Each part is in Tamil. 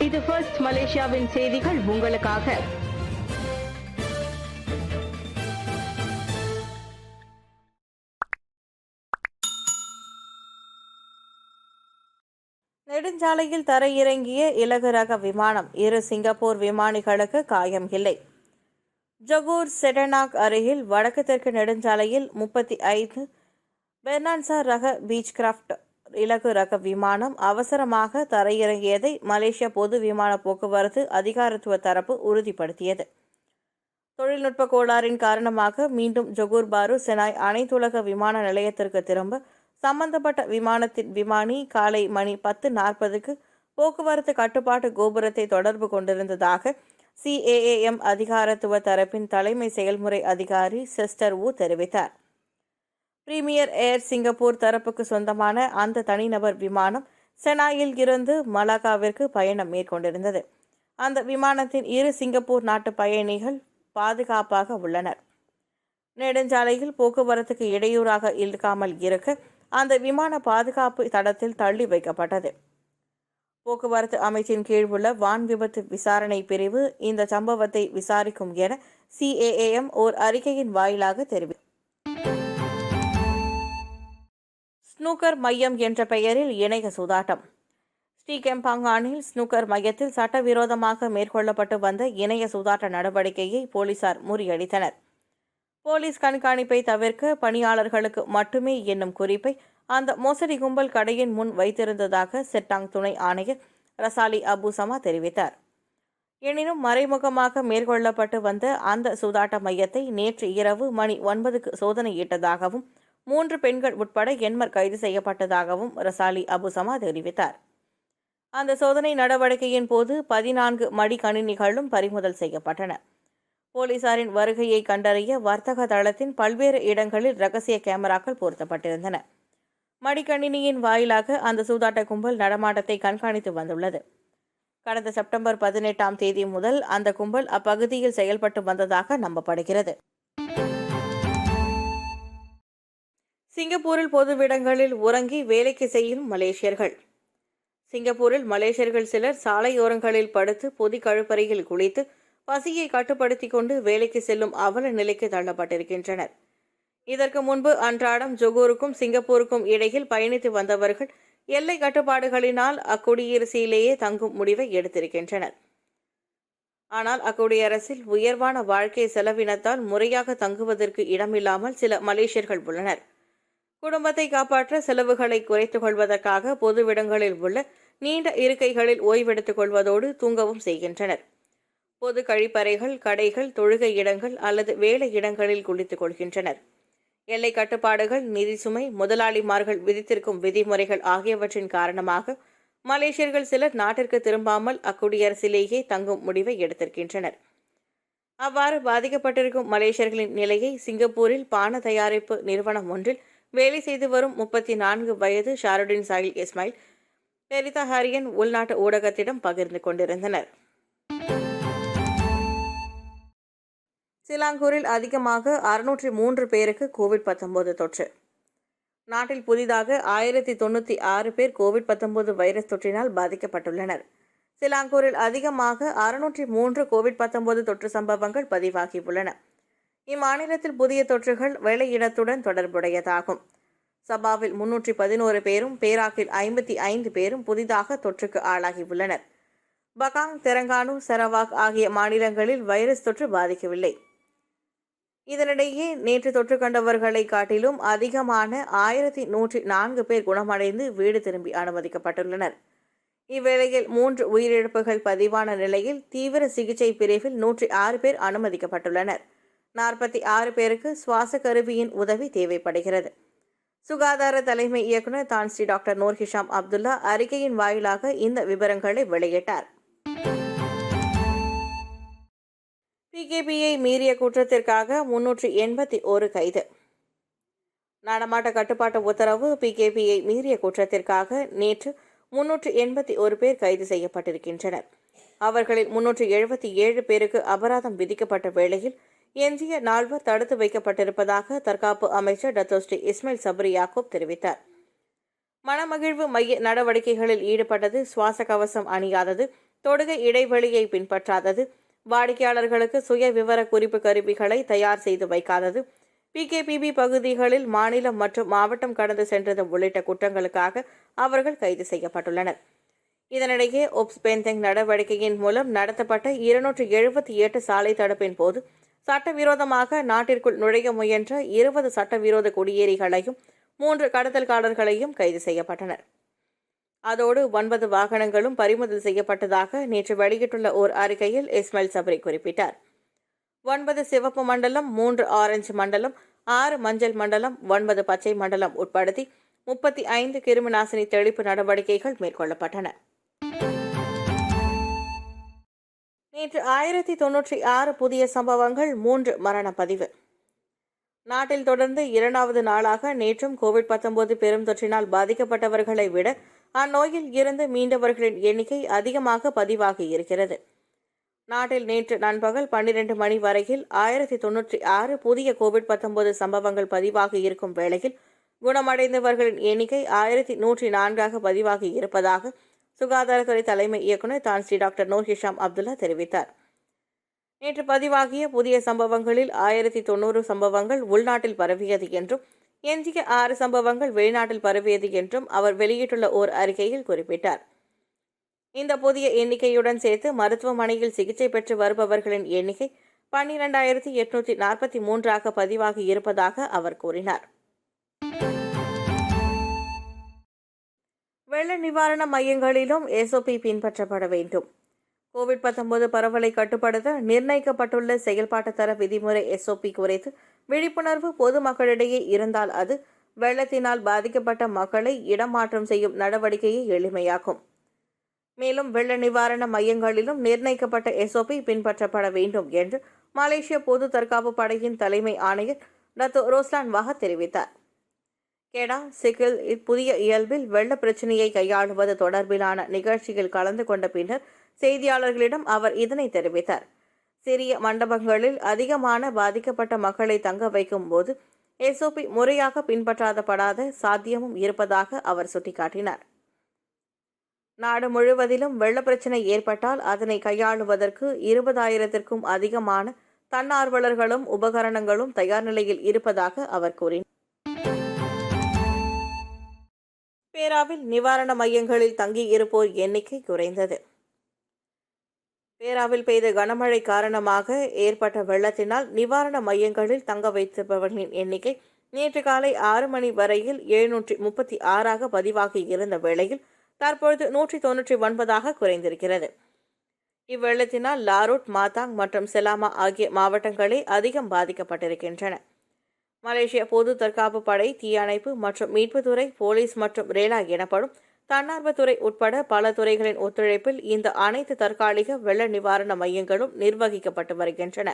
இது ஃபர்ஸ்ட் மலேசியாவின் செய்திகள் உங்களுக்காக. நெடுஞ்சாலையில் தரையிறங்கிய இலகு ரக விமானம், 2 சிங்கப்பூர் விமானிகளுக்கு காயம் இல்லை. ஜொகூர் செடனாக் அருகில் வடக்கு தெற்கு நெடுஞ்சாலையில் 35 பெர்னான்சா ரக பீச் கிராஃப்ட் இலகு ரக விமானம் அவசரமாக தரையிறங்கியதை மலேசிய பொது விமான போக்குவரத்து அதிகாரத்துவ தரப்பு உறுதிப்படுத்தியது. தொழில்நுட்ப கோளாறின் காரணமாக மீண்டும் ஜொகூர் பாரு செனாய் அனைத்துலக விமான நிலையத்திற்கு திரும்ப சம்பந்தப்பட்ட விமானத்தின் விமானி காலை மணி 10:40க்கு போக்குவரத்து கட்டுப்பாட்டு கோபுரத்தை தொடர்பு கொண்டிருந்ததாக CAAM அதிகாரத்துவ தரப்பின் தலைமை செயல்முறை அதிகாரி செஸ்டர் வு தெரிவித்தார். பிரீமியர் ஏர் சிங்கப்பூர் தரப்புக்கு சொந்தமான அந்த தனிநபர் விமானம் செனாயில் இருந்து மலாக்காவிற்கு பயணம் மேற்கொண்டிருந்தது. அந்த விமானத்தின் 2 சிங்கப்பூர் நாட்டு பயணிகள் பாதுகாப்பாக உள்ளனர். நெடுஞ்சாலையில் போக்குவரத்துக்கு இடையூறாக இருக்காமல் இருக்க அந்த விமான பாதுகாப்பு தடத்தில் தள்ளி வைக்கப்பட்டது. போக்குவரத்து அமைச்சின் கீழ் உள்ள வான் விபத்து விசாரணை பிரிவு இந்த சம்பவத்தை விசாரிக்கும் என CAAM ஓர் அறிக்கையின் வாயிலாக தெரிவித்தது. ஸ்னூக்கர் மையம் என்ற பெயரில் இணைய சூதாட்டம். ஸ்ரீகெம்பாங்கானில் ஸ்னூக்கர் மையத்தில் சட்டவிரோதமாக மேற்கொள்ளப்பட்டு வந்த இணைய சூதாட்ட நடவடிக்கையை போலீசார் முறியடித்தனர். போலீஸ் கண்காணிப்பை தவிர்க்க பணியாளர்களுக்கு மட்டுமே என்னும் குறிப்பை அந்த மோசடி கும்பல் கடையின் முன் வைத்திருந்ததாக செட்டாங் துணை ஆணையர் ரசாலி அபு சமா தெரிவித்தார். எனினும் மறைமுகமாக மேற்கொள்ளப்பட்டு வந்த அந்த சூதாட்ட மையத்தை நேற்று இரவு மணி 9க்கு சோதனையிட்டதாகவும் 3 பெண்கள் உட்பட 80 கைது செய்யப்பட்டதாகவும் ரசாலி அபு சமா தெரிவித்தார். அந்த சோதனை நடவடிக்கையின் போது 14 மடிக்கணினிகளும் பறிமுதல் செய்யப்பட்டன. போலீசாரின் வருகையை கண்டறிய வர்த்தக தளத்தின் பல்வேறு இடங்களில் ரகசிய கேமராக்கள் பொருத்தப்பட்டிருந்தன. மடிக்கணினியின் வாயிலாக அந்த சூதாட்ட கும்பல் நடமாட்டத்தை கண்காணித்து வந்துள்ளது. கடந்த செப்டம்பர் 18ஆம் தேதி முதல் அந்த கும்பல் அப்பகுதியில் செயல்பட்டு வந்ததாக நம்பப்படுகிறது. சிங்கப்பூரில் பொதுவிடங்களில் உறங்கி வேலைக்கு செய்யும் மலேசியர்கள். சிங்கப்பூரில் மலேசியர்கள் சிலர் சாலையோரங்களில் படுத்து பொதி கழிப்பறையில் குளித்து பசியை கட்டுப்படுத்திக் கொண்டு வேலைக்கு செல்லும் அவல நிலைக்கு தள்ளப்பட்டிருக்கின்றனர். இதற்கு முன்பு அன்றாடம் ஜொகூருக்கும் சிங்கப்பூருக்கும் இடையில் பயணித்து வந்தவர்கள் எல்லை கட்டுப்பாடுகளினால் அக்குடியரசிலேயே தங்கும் முடிவை எடுத்திருக்கின்றனர். ஆனால் அக்குடியரசில் உயர்வான வாழ்க்கை செலவினத்தால் முறையாக தங்குவதற்கு இடமில்லாமல் சில மலேசியர்கள் உள்ளனர். குடும்பத்தை காப்பாற்ற செலவுகளை குறைத்துக் கொள்வதற்காக பொதுவிடங்களில் உள்ள நீண்ட இருக்கைகளில் ஓய்வெடுத்துக் கொள்வதோடு தூங்கவும் செய்கின்றனர். பொது கழிப்பறைகள், கடைகள், தொழுகை இடங்கள் அல்லது வேலை இடங்களில் குளித்துக் கொள்கின்றனர். எல்லை கட்டுப்பாடுகள், நிதி சுமை, முதலாளிமார்கள் விதித்திருக்கும் விதிமுறைகள் ஆகியவற்றின் காரணமாக மலேசியர்கள் சிலர் நாட்டிற்கு திரும்பாமல் அக்குடியரசிலேயே தங்கும் முடிவை எடுத்திருக்கின்றனர். அவ்வாறு பாதிக்கப்பட்டிருக்கும் மலேசியர்களின் நிலையை சிங்கப்பூரில் பான தயாரிப்பு நிறுவனம் ஒன்றில் வேலை செய்து வரும் 34 வயது ஷாருடின் சாயில் இஸ்மாயில் பெரிதா ஹாரியன் உள்நாட்டு ஊடகத்திடம் பகிர்ந்து கொண்டிருந்தனர். சிலாங்கூரில் அதிகமாக 603 பேருக்கு கோவிட்-19 தொற்று. நாட்டில் புதிதாக 1096 பேர் கோவிட்-19 வைரஸ் தொற்றினால் பாதிக்கப்பட்டுள்ளனர். சிலாங்கூரில் அதிகமாக 603 கோவிட்-19 தொற்று சம்பவங்கள் பதிவாகியுள்ளன. இம்மாநிலத்தில் புதிய தொற்றுகள் வேலையிடத்துடன் தொடர்புடையதாகும். சபாவில் 311 பேரும், பேராக்கில் 55 பேரும் புதிதாக தொற்றுக்கு ஆளாகியுள்ளனர். பகாங், தெலங்கானு, சரவாக் ஆகிய மாநிலங்களில் வைரஸ் தொற்று பாதிக்கவில்லை. இதனிடையே நேற்று தொற்று கண்டவர்களை காட்டிலும் அதிகமான 1104 பேர் குணமடைந்து வீடு திரும்பி அனுமதிக்கப்பட்டுள்ளனர். இவ்வேளையில் 3 உயிரிழப்புகள் பதிவான நிலையில் தீவிர சிகிச்சை பிரிவில் 106 பேர் அனுமதிக்கப்பட்டுள்ளனர். 46 பேருக்கு சுவாச கருவியின் உதவி தேவைப்படுகிறது. சுகாதார தலைமை இயக்குநர் Tan Sri doctor Noor Hisham Abdullah அறிக்கையின் வாயிலாக இந்த விவரங்களை வெளியிட்டார். PKPயை மீறிய குற்றத்திற்காக 381 கைது. நடமாட்ட கட்டுப்பாட்டு உத்தரவு PKPயை மீறிய குற்றத்திற்காக நேற்று 381 பேர் கைது செய்யப்பட்டிருக்கின்றனர். அவர்களில் 377 பேருக்கு அபராதம் விதிக்கப்பட்ட வேளையில் எஞ்சிய 4 தடுத்து வைக்கப்பட்டிருப்பதாக தற்காப்பு அமைச்சர் டத்தோஸ்ரீ இஸ்மாயில் சப்ரி யாக்கூப் தெரிவித்தார். மனமகிழ்வு மைய நடவடிக்கைகளில் ஈடுபட்டது, சுவாச கவசம் அணியாதது, தொடுகை இடைவெளியை பின்பற்றாதது, வாடிக்கையாளர்களுக்கு சுய விவர குறிப்பு கருவிகளை தயார் செய்து வைக்காதது, பிகேபிபி பகுதிகளில் மாநிலம் மற்றும் மாவட்டம் கடந்து சென்றது உள்ளிட்ட குற்றங்களுக்காக அவர்கள் கைது செய்யப்பட்டுள்ளனர். இதனிடையே ஒப்ஸ் பென்தெங் நடவடிக்கையின் மூலம் நடத்தப்பட்ட 278 சாலை தடுப்பின் போது சட்டவிரோதமாக நாட்டிற்குள் நுழைய முயன்ற 20 சட்டவிரோத குடியேறிகளையும் 3 கடத்தல்காரர்களையும் கைது செய்யப்பட்டனர். அதோடு 9 வாகனங்களும் பறிமுதல் செய்யப்பட்டதாக நேற்று வெளியிட்டுள்ள ஓர் அறிக்கையில் இஸ்மாயில் சப்ரி குறிப்பிட்டார். 9 சிவப்பு மண்டலம், 3 ஆரஞ்சு மண்டலம், 6 மஞ்சள் மண்டலம், 9 பச்சை மண்டலம் உட்படுத்தி 35 கிருமிநாசினி தெளிப்பு நடவடிக்கைகள் மேற்கொள்ளப்பட்டன. நேற்று 1096 புதிய சம்பவங்கள், 3 மரண பதிவு. நாட்டில் தொடர்ந்து 2வது நாளாக நேற்றும் கோவிட்-19 பெரும் தொற்றினால் பாதிக்கப்பட்டவர்களை விட அந்நோயில் இருந்து மீண்டவர்களின் எண்ணிக்கை அதிகமாக பதிவாகி இருக்கிறது. நாட்டில் நேற்று நண்பகல் 12 மணி வரையில் 1096 புதிய கோவிட்-19 சம்பவங்கள் பதிவாகி இருக்கும் வேளையில் குணமடைந்தவர்களின் எண்ணிக்கை 1104 பதிவாகி இருப்பதாக சுகாதாரத்துறை தலைமை இயக்குநர் Tan Sri doctor Noor Hisham Abdullah தெரிவித்தார். நேற்று பதிவாகிய புதிய சம்பவங்களில் 1090 சம்பவங்கள் உள்நாட்டில் பரவியது என்றும் எஞ்சிய 6 சம்பவங்கள் வெளிநாட்டில் பரவியது என்றும் அவர் வெளியிட்டுள்ள ஓர் அறிக்கையில் குறிப்பிட்டார். இந்த புதிய எண்ணிக்கையுடன் சேர்த்து மருத்துவமனையில் சிகிச்சை பெற்று வருபவர்களின் எண்ணிக்கை 12,843 பதிவாகி இருப்பதாக அவர் கூறினார். வெள்ள நிவாரண மையங்களிலும் SOP பின்பற்றப்பட வேண்டும். கோவிட்-19 பரவலை கட்டுப்படுத்த நிர்ணயிக்கப்பட்டுள்ள செயல்பாட்டு தர விதிமுறை SOP குறித்து விழிப்புணர்வு பொதுமக்களிடையே இருந்தால் அது வெள்ளத்தினால் பாதிக்கப்பட்ட மக்களை இடமாற்றம் செய்யும் நடவடிக்கையை எளிமையாக்கும். மேலும் வெள்ள நிவாரண மையங்களிலும் நிர்ணயிக்கப்பட்ட SOP பின்பற்றப்பட வேண்டும் என்று மலேசிய பொது தற்காப்பு படையின் தலைமை ஆணையர் டத்தோ ரோஸ்லான் வஹத் தெரிவித்தார். கெடா சிக்கில் புதிய இயல்பில் வெள்ள பிரச்சினையை கையாளுவது தொடர்பிலான நிகழ்ச்சியில் கலந்து கொண்ட பின்னர் செய்தியாளர்களிடம் அவர் இதனை தெரிவித்தார். சிறிய மண்டபங்களில் அதிகமான பாதிக்கப்பட்ட மக்களை தங்க வைக்கும் போது SOP முறையாக பின்பற்றாதப்படாத சாத்தியமும் இருப்பதாக அவர் சுட்டிக்காட்டினார். நாடு முழுவதிலும் வெள்ள பிரச்சினை ஏற்பட்டால் அதனை கையாளுவதற்கு 20,000க்கும் அதிகமான தன்னார்வலர்களும் உபகரணங்களும் தயார் நிலையில் இருப்பதாக அவர் கூறினார். பேராவில் நிவாரண மையங்களில் தங்கியிருப்போர் எண்ணிக்கை குறைந்தது. பேராவில் பெய்த கனமழை காரணமாக ஏற்பட்ட வெள்ளத்தினால் நிவாரண மையங்களில் தங்க வைத்திருப்பவர்களின் எண்ணிக்கை நேற்று காலை 6 மணி வரையில் 736 பதிவாகி இருந்த வேளையில் தற்பொழுது 199 குறைந்திருக்கிறது. இவ்வெள்ளத்தினால் லாரூட், மாத்தாங் மற்றும் செலாமா ஆகிய மாவட்டங்களே அதிகம் பாதிக்கப்பட்டிருக்கின்றன. மலேசிய பொது தற்காப்பு படை, தீயணைப்பு மற்றும் மீட்புத்துறை, போலீஸ் மற்றும் ரேலா எனப்படும் தன்னார்வத்துறை உட்பட பல துறைகளின் ஒத்துழைப்பில் இந்த அனைத்து தற்காலிக வெள்ள நிவாரண மையங்களும் நிர்வகிக்கப்பட்டு வருகின்றன.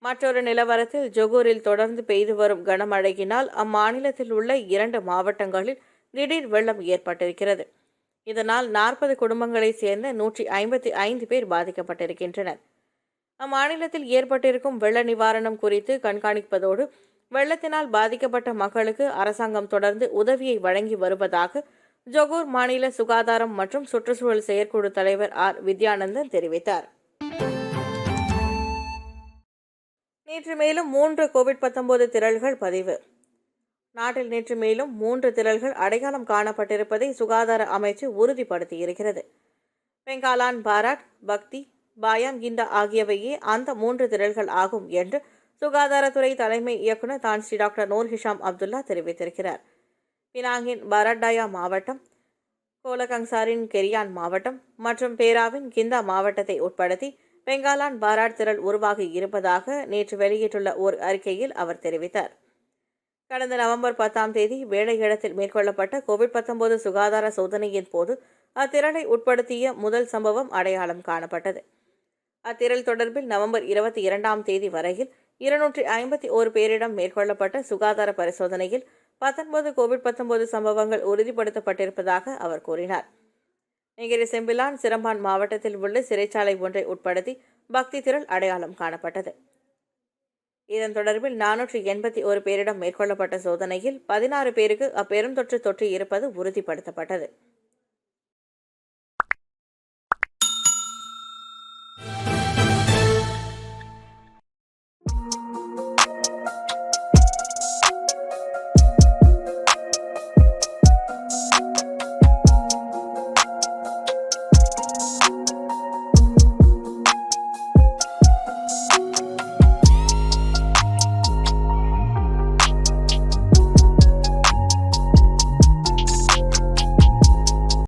மற்றொரு நிலவரத்தில் ஜொகூரில் தொடர்ந்து பெய்து வரும் கனமழையினால் அம்மாநிலத்தில் உள்ள 2 மாவட்டங்களில் திடீர் வெள்ளம் ஏற்பட்டிருக்கிறது. இதனால் 40 குடும்பங்களைச் சேர்ந்த 155 பேர் பாதிக்கப்பட்டிருக்கின்றனர். அம்மாநிலத்தில் ஏற்பட்டிருக்கும் வெள்ள நிவாரணம் குறித்து கண்காணிப்பதோடு வெள்ளத்தினால் பாதிக்கப்பட்ட மக்களுக்கு அரசாங்கம் தொடர்ந்து உதவியை வழங்கி வருவதாக ஜொகூர் மாநில சுகாதாரம் மற்றும் சுற்றுச்சூழல் செயற்குழு தலைவர் வித்யானந்தன் தெரிவித்தார். நேற்று மேலும் 3 கோவிட்-19 திரள்கள் பதிவு. நாட்டில் நேற்று மேலும் 3 திரள்கள் அடையாளம் காணப்பட்டிருப்பதை சுகாதார அமைச்சு உறுதிப்படுத்தியிருக்கிறது. பெங்காலான் பாராட், பக்தி, பாயாம் கிண்டா ஆகியவையே அந்த 3 திரள்கள் ஆகும் என்று சுகாதாரத்துறை தலைமை இயக்குநர் Tan Sri doctor Noor Hisham Abdullah தெரிவித்திருக்கிறார். பினாங்கின் பரட்டாயா மாவட்டம், கோலகங்சாரின் கெரியான் மாவட்டம் மற்றும் பேராவின் கிந்தா மாவட்டத்தை உட்படுத்தி பெங்காலான் பாராட் திரள் உருவாகி இருப்பதாக நேற்று வெளியிட்டுள்ள ஓர் அறிக்கையில் அவர் தெரிவித்தார். கடந்த நவம்பர் 10ஆம் தேதி வேலையிடத்தில் மேற்கொள்ளப்பட்ட கோவிட்-19 சுகாதார சோதனையின் போது அத்திரளை உட்படுத்திய முதல் சம்பவம் அடையாளம் காணப்பட்டது. அத்திரள் தொடர்பில் நவம்பர் 22ஆம் தேதி வரையில் 251 பேரிடம் மேற்கொள்ளப்பட்ட சுகாதார பரிசோதனையில் 19 கோவிட்-19 சம்பவங்கள் உறுதிப்படுத்தப்பட்டிருப்பதாக அவர் கூறினார். நெகிரி செம்பிலான் சிரம்பான் மாவட்டத்தில் உள்ள சிறைச்சாலை ஒன்றை உட்படுத்தி பக்தி திரள் அடையாளம் காணப்பட்டது. இதன் தொடர்பில் 481 பேரிடம் மேற்கொள்ளப்பட்ட சோதனையில் 16 பேருக்கு அப்பெருந்தொற்று தொற்று இருப்பது உறுதிப்படுத்தப்பட்டது.